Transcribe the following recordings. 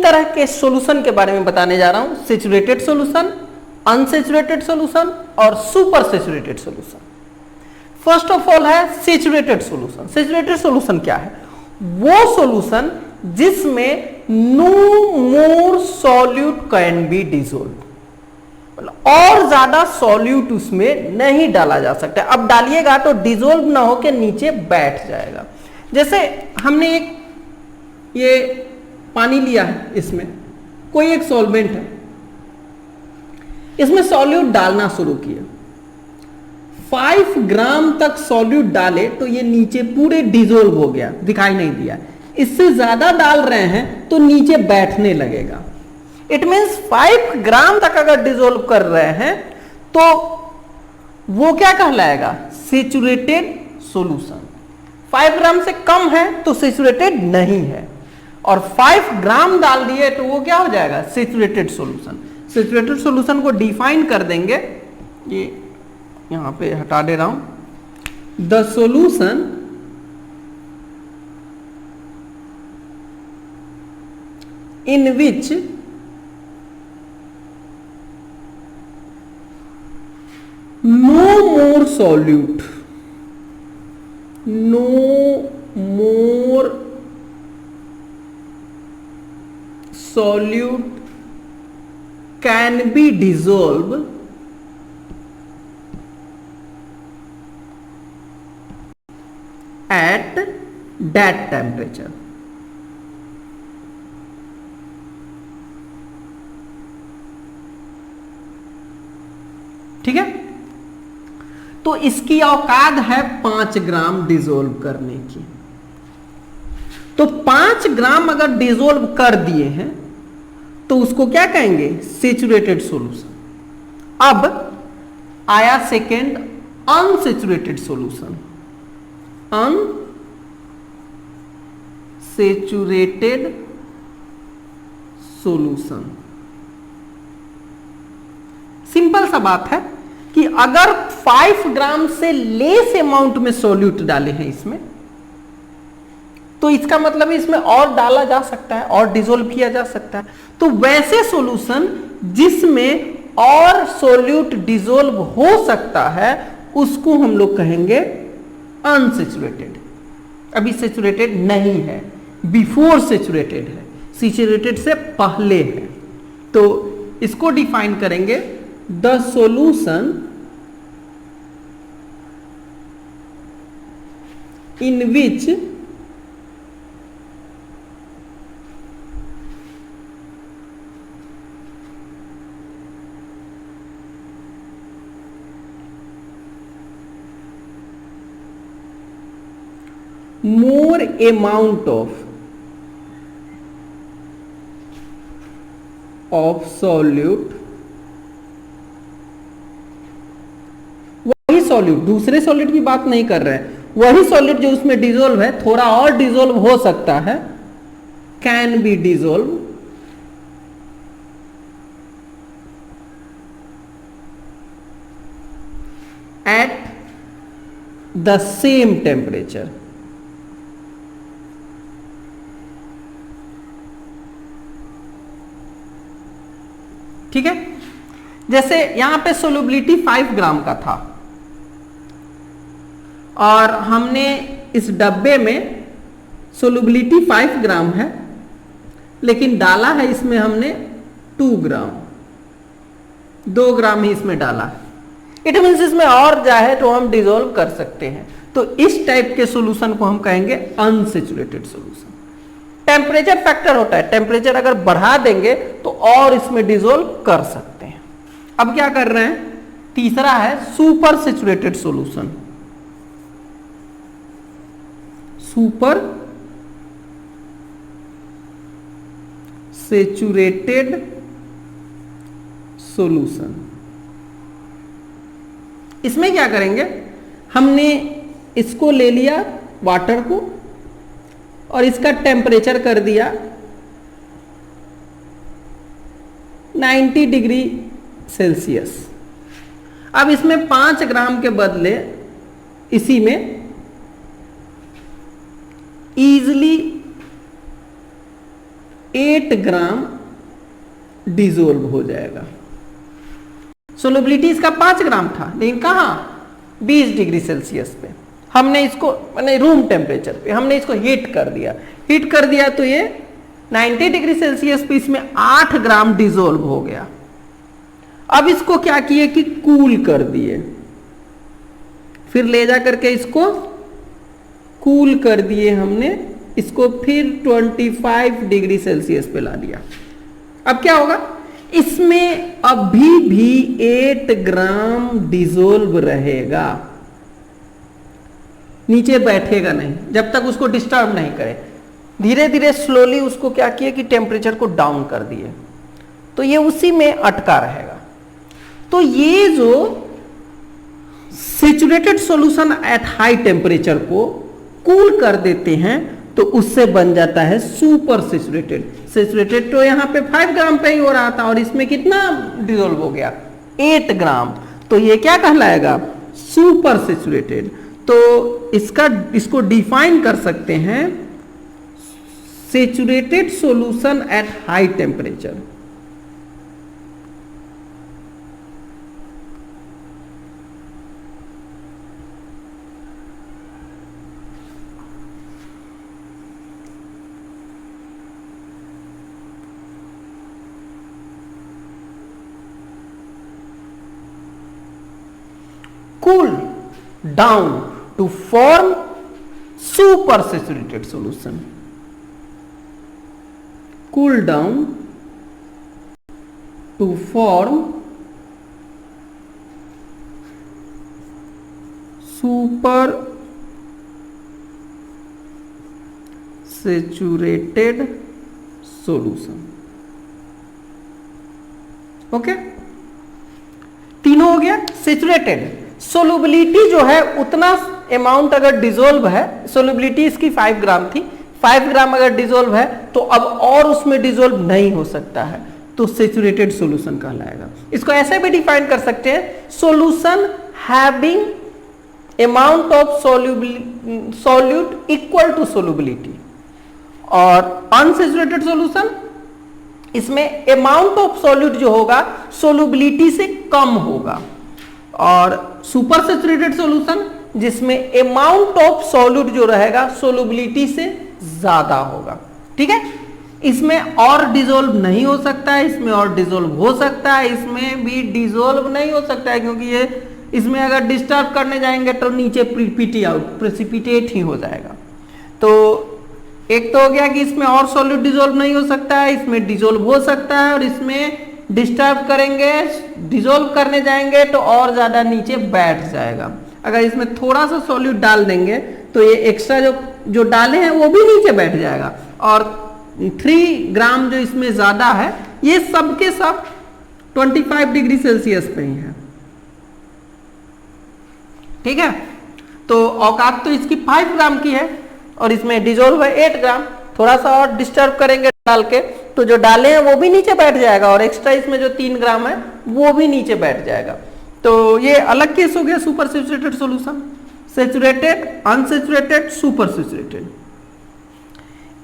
तरह के सॉल्यूशन के बारे में बताने जा रहा हूं, सैचुरेटेड सॉल्यूशन, अनसैचुरेटेड सॉल्यूशन और super saturated solution. First of all है सैचुरेटेड सॉल्यूशन। सैचुरेटेड सॉल्यूशन क्या है? वो सॉल्यूशन जिसमें no more solute can be dissolve, और ज्यादा सॉल्यूट उसमें नहीं डाला जा सकता। अब डालिएगा तो डिसॉल्व ना होकर नीचे बैठ जाएगा। जैसे हमने एक ये पानी लिया है, इसमें कोई एक सॉल्वेंट है, इसमें सॉल्यूट डालना शुरू किया, 5 ग्राम तक सॉल्यूट डाले तो ये नीचे पूरे डिसॉल्व हो गया, दिखाई नहीं दिया। इससे ज्यादा डाल रहे हैं तो नीचे बैठने लगेगा। इट मीन्स 5 ग्राम तक अगर डिसॉल्व कर रहे हैं तो वो क्या कहलाएगा? Saturated solution. 5 ग्राम से कम है तो सैचुरेटेड नहीं है, और 5 ग्राम डाल दिए तो वो क्या हो जाएगा? Saturated solution. सैचुरेटेड सॉल्यूशन को डिफाइन कर देंगे, ये यहां पे हटा दे रहा हूं। The solution in which no more solute, no more solute can be dissolved at that temperature। ठीक है, तो इसकी औकात है 5 ग्राम डिसॉल्व करने की। तो 5 ग्राम अगर डिसॉल्व कर दिए हैं तो उसको क्या कहेंगे? Saturated solution. अब आया second unsaturated solution. Unsaturated solution simple सा बात है कि अगर 5 ग्राम से लेस अमाउंट में सॉल्यूट डाले हैं इसमें, तो इसका मतलब इसमें और डाला जा सकता है और डिसॉल्व किया जा सकता है। तो वैसे सॉल्यूशन जिसमें और सॉल्यूट डिसॉल्व हो सकता है उसको हम लोग कहेंगे अनसैचुरेटेड। अभी सैचुरेटेड नहीं है, बिफोर सैचुरेटेड है, सैचुरेटेड से पहले है। तो इसको डिफाइन करेंगे, the solution in which more amount of solute, वही सॉल्यूट, दूसरे सॉल्यूट की बात नहीं कर रहे हैं, वही सॉलिड जो उसमें डिसॉल्व है, थोड़ा और डिसॉल्व हो सकता है, can be dissolve at the same temperature. ठीक है, जैसे यहां पे सोल्युबिलिटी 5 ग्राम का था और हमने इस डब्बे में सोल्युबिलिटी 5 ग्राम है, लेकिन डाला है इसमें हमने 2 ग्राम, 2 ग्राम ही इसमें डाला है। इट मीन्स इसमें और चाहे तो हम डिसॉल्व कर सकते हैं। तो इस टाइप के सॉल्यूशन को हम कहेंगे अनसैचुरेटेड सॉल्यूशन। टेम्परेचर फैक्टर होता है, टेम्परेचर अगर बढ़ा देंगे तो और इसमें डिसॉल्व कर सकते हैं। अब क्या कर रहे हैं? तीसरा है super saturated solution. Super saturated solution, इसमें क्या करेंगे? हमने इसको ले लिया वाटर को और इसका टेम्परेचर कर दिया 90 डिग्री सेल्सियस। अब इसमें 5 ग्राम के बदले इसी में इजीली 8 ग्राम डिसोल्व हो जाएगा। सोलबिलिटी इसका 5 ग्राम था, लेकिन कहां 20 डिग्री सेल्सियस पे हमने इसको, माने रूम टेम्परेचर पे हमने इसको हीट कर दिया। हीट कर दिया तो ये 90 डिग्री सेल्सियस पे इसमें 8 ग्राम डिसोल्व हो गया। अब इसको क्या किए कि कूल कर दिए, फिर ले जा करके इसको कूल कर दिए हमने, इसको फिर 25 डिग्री सेल्सियस पे ला दिया। अब क्या होगा, इसमें अभी भी 8 ग्राम डिसोल्व रहेगा, नीचे बैठेगा नहीं जब तक उसको डिस्टर्ब नहीं करे। धीरे धीरे स्लोली उसको क्या किए कि टेम्परेचर को डाउन कर दिए, तो ये उसी में अटका रहेगा। तो ये जो saturated solution at high temperature को कूल कर देते हैं तो उससे बन जाता है सुपर सैचुरेटेड। सैचुरेटेड तो यहां पे 5 ग्राम पे ही हो रहा था और इसमें कितना डिसोल्व हो गया 8 ग्राम, तो ये क्या कहलाएगा सुपर सैचुरेटेड। तो इसको डिफाइन कर सकते हैं saturated solution at high temperature. cool down to form super saturated solution. Cool down to form super saturated solution. Okay, तीनों हो गया। सेचुरेटेड सोलुबिलिटी जो है उतना अमाउंट अगर डिसोल्व है, सोलुबिलिटी इसकी 5 ग्राम थी, 5 ग्राम अगर डिसोल्व है तो अब और उसमें डिसोल्व नहीं हो सकता है, तो सेचुरेटेड सॉल्यूशन कहलाएगा। इसको ऐसे भी डिफाइन कर सकते हैं, solution having amount of solute equal to solubility. और अनसेचुरेटेड सॉल्यूशन, इसमें अमाउंट ऑफ सॉल्यूट जो होगा सोलुबिलिटी से कम होगा। और सुपर सैचुरेटेड सॉल्यूशन जिसमें अमाउंट ऑफ सॉल्यूट जो रहेगा सोलुबिलिटी से ज्यादा होगा। ठीक है, इसमें और डिसोल्व नहीं हो सकता है, इसमें और डिसोल्व हो सकता है, इसमें भी डिसोल्व नहीं हो सकता है, क्योंकि ये इसमें अगर डिस्टर्ब करने जाएंगे तो नीचे प्रेसिपिटेट ही हो जाएगा। तो एक तो हो गया कि इसमें और सॉल्यूट डिसोल्व नहीं हो सकता है, इसमें डिसोल्व हो सकता है, और इसमें डिस्टर्ब करेंगे, डिसोल्व करने जाएंगे तो और ज्यादा नीचे बैठ जाएगा। अगर इसमें थोड़ा सा सॉल्यूट डाल देंगे तो ये एक्स्ट्रा जो डाले हैं वो भी नीचे बैठ जाएगा। और 3 ग्राम जो इसमें ज्यादा है ये सब के सब 25 डिग्री सेल्सियस पे ही है। ठीक है, तो औकात तो इसकी 5 ग्राम की है और इसमें डिसोल्व है 8 ग्राम। थोड़ा सा और डिस्टर्ब करेंगे डाल के तो जो डाले हैं वो भी नीचे बैठ जाएगा, और एक्स्ट्रा इसमें जो 3 ग्राम है वो भी नीचे बैठ जाएगा। तो ये अलग केस हो गया super saturated solution. Saturated, unsaturated, super saturated.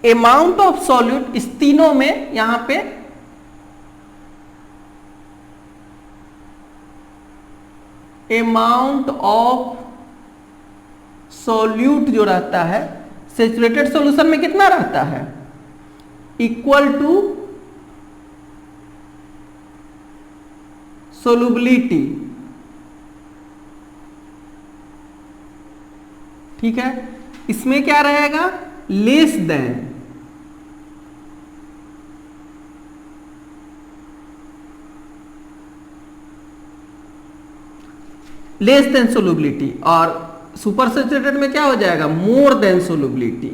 Amount of solute इस तीनों में यहां पे अमाउंट ऑफ सॉल्यूट जो रहता है सैचुरेटेड सॉल्यूशन में कितना रहता है, इक्वल टू सोलुबिलिटी। ठीक है, इसमें क्या रहेगा, लेस देन सोलुबिलिटी, और सुपर सैचुरेटेड में क्या हो जाएगा, मोर देन सोलुबिलिटी।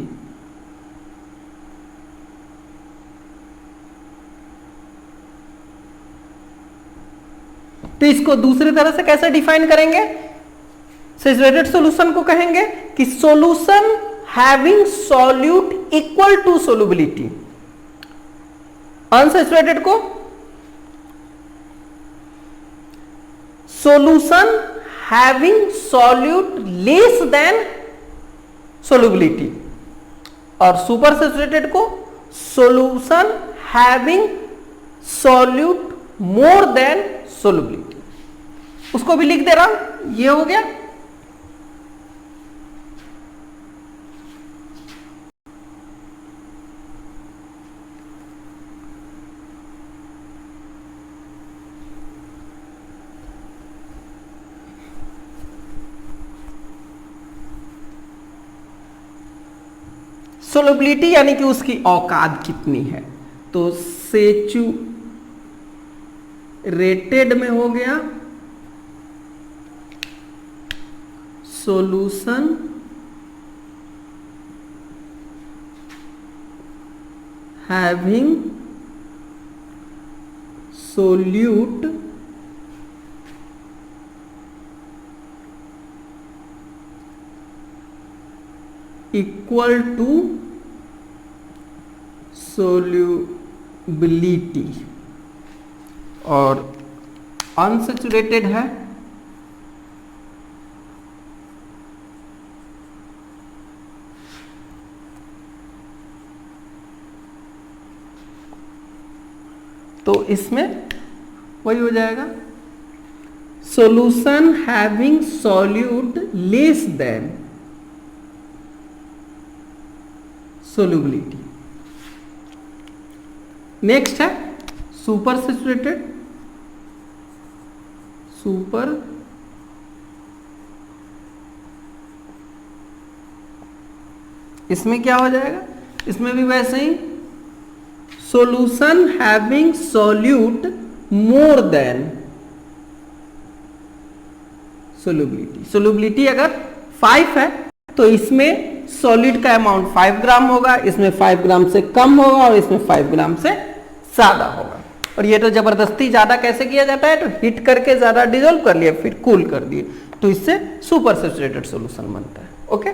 तो इसको दूसरी तरह से कैसे डिफाइन करेंगे, सैचुरेटेड सॉल्यूशन को कहेंगे कि solution having solute equal to solubility. Unsaturated को solution having solute less than solubility, और सुपर सैचुरेटेड को solution having solute more than solubility, उसको भी लिख दे रहा हूं, ये हो गया। सोलबिलिटी यानी कि उसकी औकात कितनी है, तो सेचुरेटेड में हो गया solution having solute equal to solubility, और अनसेचुरेटेड है तो इसमें वही हो जाएगा solution having solute less than solubility. Next है सुपर सैचुरेटेड, सुपर इसमें क्या हो जाएगा, इसमें भी वैसे ही solution having solute more than solubility. Solubility अगर 5 है तो इसमें सॉलिड का अमाउंट 5 ग्राम होगा, इसमें 5 ग्राम से कम होगा और इसमें 5 ग्राम से ज्यादा होगा। और ये तो जबरदस्ती ज्यादा कैसे किया जाता है, तो हीट करके ज्यादा डिजोल्व कर लिया फिर कूल कर दिए, तो इससे सुपर सैचुरेटेड सॉल्यूशन बनता है। ओके,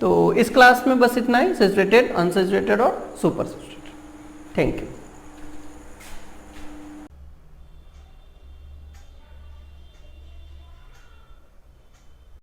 तो इस क्लास में बस इतना ही, सैचुरेटेड, अनसैचुरेटेड और सुपर सैचुरेटेड। Thank you.